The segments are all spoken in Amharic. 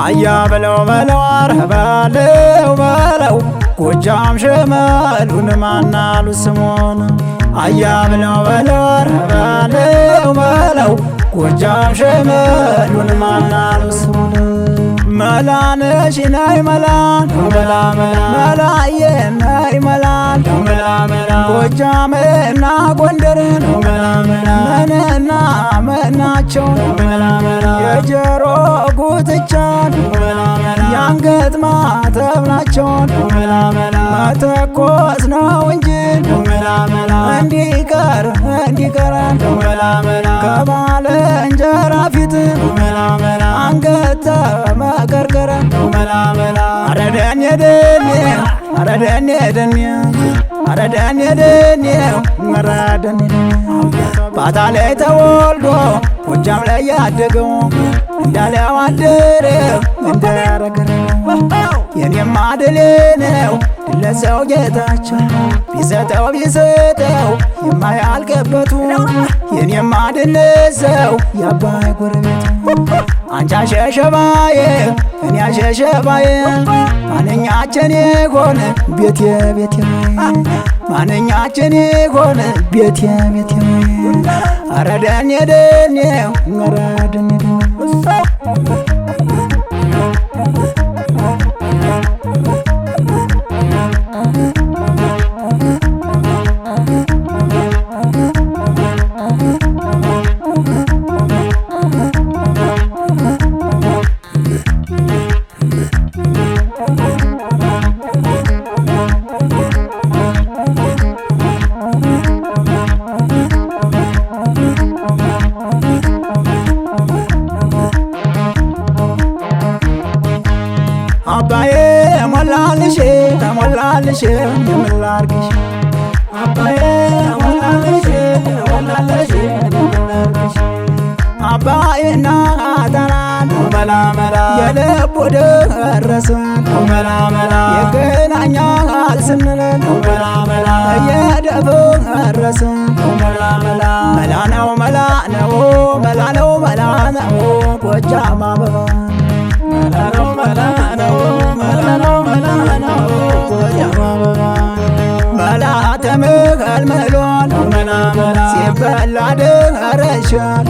አያ በለው በለው አረ በለው ጎጃም ሸመሉን ማናሉ ስሙን አያ በለው በለው አረ በለው ጎጃም ሸመሉን ማናሉ ስሙን መላነሽ ናይ መላን መላ መላዬ ናይ መላን መላ ጎጃምና ጎንደርን መነና መናቸው የጀሮ ጉትቻን የአንገት ማተብ ናቸውን መተኮስ ነው እንጂ እንዲቀር ከባለ እንጀራ ፊት አንገት መቀርቀረ አረደን የደኔ አረደን የደኔ አረደን የደኔ መራደን ባታ ላይ ተወልዶ ጎጃም ላይ ያደገው እንዳለው አደረ እንዳረገረ የኔማ ድሌ ነው ለሰው ጌታቸው ቢሰጠው የማያልቅበቱ የኔማ ድል ሰው ያባይ ጎረቤቱ አንቺ አሸሸባዬ እኔ አሸሸባዬ ማንኛችን ይሆን ቤቴ ማንኛችን ይሆን ቤቴ አረደን የደኔ መራደን አባዬ ሞላልሽ ተሞላልሽ የምላርግሽ አባዬ ሞላልሽ የምላርግሽ አባዬና አዳራን መላ የልብ ደረሰ መላ የገናኛል ስንለን መላ እየደፈረሰ መላ ነው ጎጃም አበባ መላ ተምከል መሏል ሲበላ ደረሻል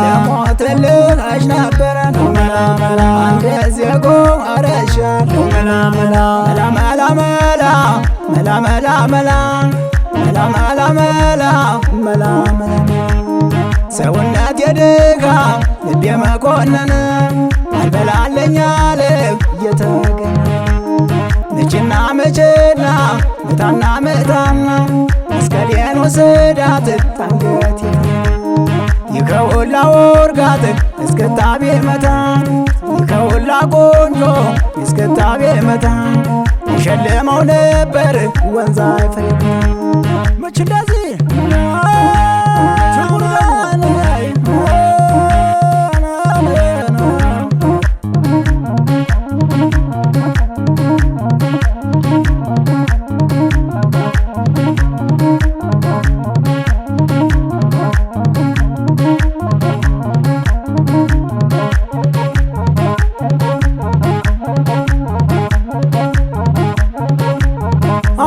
ለሞትልሽ ነበረ እንደዚህ ጎረሻል መላ ሰውነት የድጋ ልቤ መኮንን አልበላለኝ አለ እየተገኘ መችና ምታና መስቀሌን ወስዳት ታንገቴ ይከውላ ወርጋት እስክታቤ መታ ይከውላ ቆንጆ እስክታቤ መታ ይሸልመው ነበር ወንዛ አይፈልግ መች እንደዚህ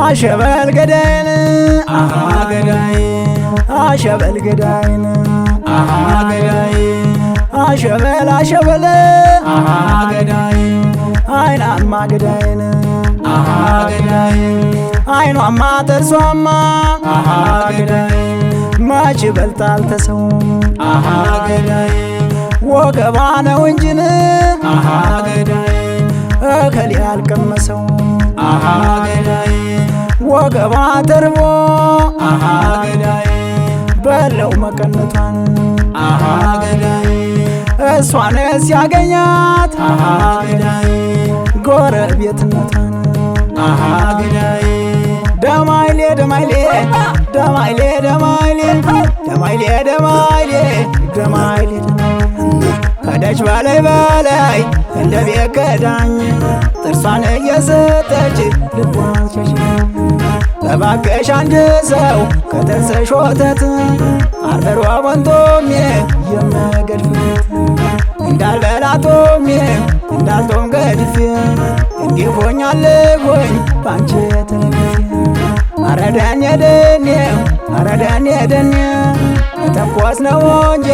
አሸበል ገዳይን አሸበል ገዳይን አሸበል ገዳይ አይናማ ገዳይን አይኗማ ጥርሷማ ገዳይ መች ይበልጣል ተሰው ወገባ ነው እንጂን ገዳይ እከሌ ያልቀመሰው ገዳይ ወገባ ተርቦ ገዳይ በለው መቀነቷን ገዳይ እሷንስ ያገኛት ገዳይ ጎረቤትነቷን ገዳይ ደማይሌ ከደች በላይ እንደ ቤት ከዳኝ ጥርሷን እየሰጠች ልቧን ሸሽ እባክሽ አንድ ሰው ከጥርስሽ ወተት አርበሯ ወንዶሜ የመገድፍት እንዳልበላቶም እንዳልቶም ገድፌ እንዲህ ሆኛለሁኝ ባንቺ ተለክፌ አረ ዳኜ ደኔ አረ ዳኜ ደኔ ተኮስ ነው እንጂ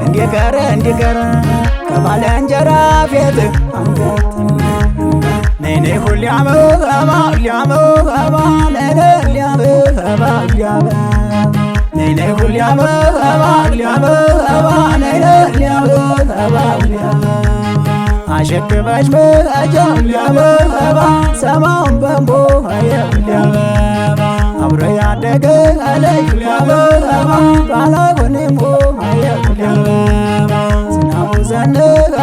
እንዲቀረ ከባልንጀራ ፊት አንገት ነይ ነይ ሁሌ አበባ ነይ ነይ አበባ ነይ ነይ ሁሌ አበባ ነይ ነይ አበባ አሸክመሽ መጃው አበባ ሰማውን በንቦ አበባ አብሮ ያደገ አለኝ አበባ ባላጎኔሞ አበባ ዝናቡ ዘነበ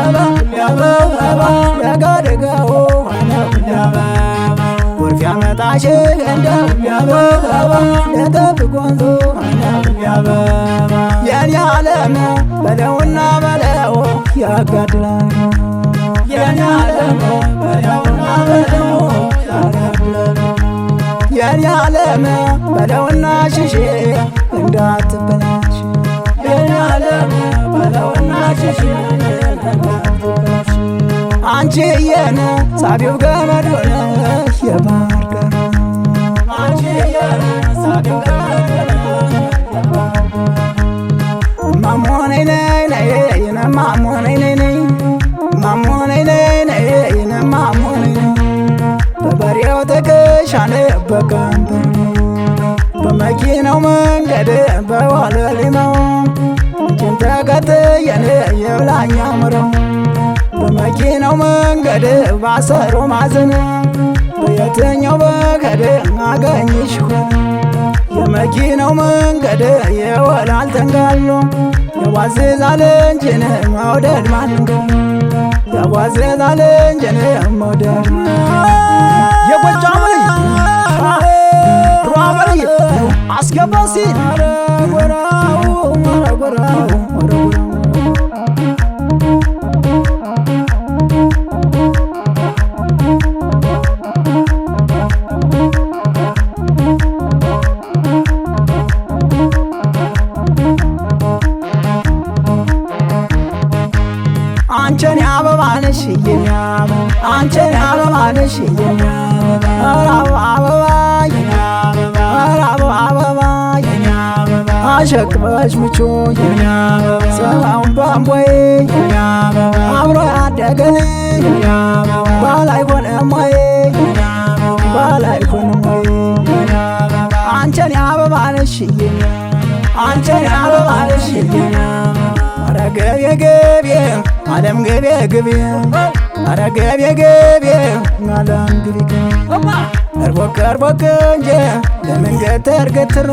አበባ ደጋደጋው አበባ ጎርፍ ያመጣሽ እንደው አበባ ለጠብቆንዞ አበባ የኔ ዓለም በለውና በለው ያጋድላል የኔ ዓለም በለውና በለው ያጋድላል የኔ ዓለም በለውና ሽሼ እንዳትበላሽ የኔ ዓለም በለውና ሽሼ እንዳትበላሽ አንቺዬን ሳቢው ገመድ ሆነሽ የባህር ዳር አንቺዬን ሳቢው ገመድ ሆነሽ የባህር ዳር ማሞ ነይ ነይ ነይ ማሞ ነይ ነይ ነይ ማሞ ነይ ነይ ነይ ማሞ ነይ ነይ በበሬው ትከሻን በቀንበር በመኪናው መንገድ በዋለሊማው አንቺን ተከትየን የብላኝ አምረው በመኪናው መንገድ ባሰሮ ማዘን በየትኛው በከድ አገኝሽ ሆነ የመኪናው መንገድ የወላል ተንጋሎ ያዋዝዛል እንጂን መውደድ ማንገል ያዋዝዛል እንጂን መውደድ የጎጃም ልጅ ሯበል አስገባሲ አንቺን አበባ ነሽ የኔ አበባ አንቺን አበባ ነሽ የኔ አበባ አበባ የኔ አበባ አበባ የኔ አበባ አሸክመሽ ምቾ የኔ አበባ ሰማውን ባምቦይ የኔ አበባ አብሮ ያደገን የኔ አበባ ባላይ ሆነም ወይ የኔ አበባ ባላይ ሆነም ወይ የኔ አበባ አንቺን አበባ ነሽ የኔ አንቺን አበባ ነሽ የኔ አረ ገቤ ገቤ ዓለም ገቤ ገቤ አረ ገቤ ገቤ ዓለም ገቤ እርቦክ እርቦክ እንጂ ለምን ገተር ገትር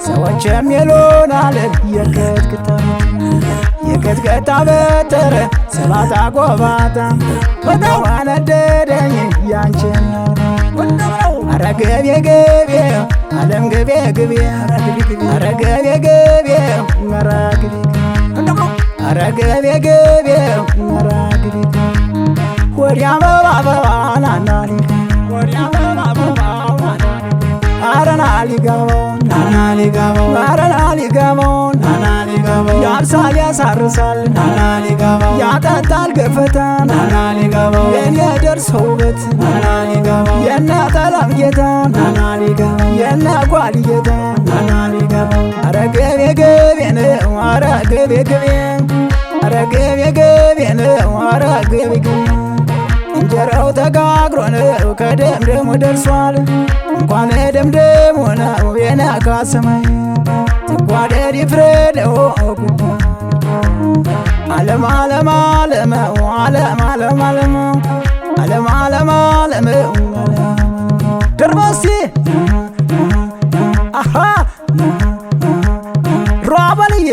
ሰዎችም ይሉናል የቅጥቅጣ በትር ሰባታ ጎባጣ ወጣው አነደደኝ ያንቺን አረ ገቤ ገቤ ዓለም ገቤ ገቤ አረ ገቤ ገቤ አረ ገቤ አረ ገቤ ገቤ አረ ገቤ ወዲያ አበባ አበባ ናናሊ ወዲያ አበባ አበባ አረ ናሊጋባው ናናሊጋባው አረ ናሊጋባው ናናሊጋባው ያርሳል ያሳርሳል ናናሊጋባው ያጠጣል ገፈታ ናናሊጋባው የኔ ደርሰው ውበት ናናሊጋባው የነ ጠለም ጌታ ናናሊጋባው የነ ጓል ጌታ ናናሊጋባው አረ ገቤ ገቤ ነው አረ ገቤ ገቤ አረ ገቤ ገቤ ነው አረ ገቤ ገቤ እንጀራው ተጋግሮ ነው ከደምደሙ ደርሷል እንኳን ደምደሙ ነው የነካ ሰማይ ትጓደድ ይፍረደው ዓለም ዓለም ዓለም ዓለም ዓለም ዓለም ዓለም ዓለም ዓለም ደርባሲ አሃ ሯበልዬ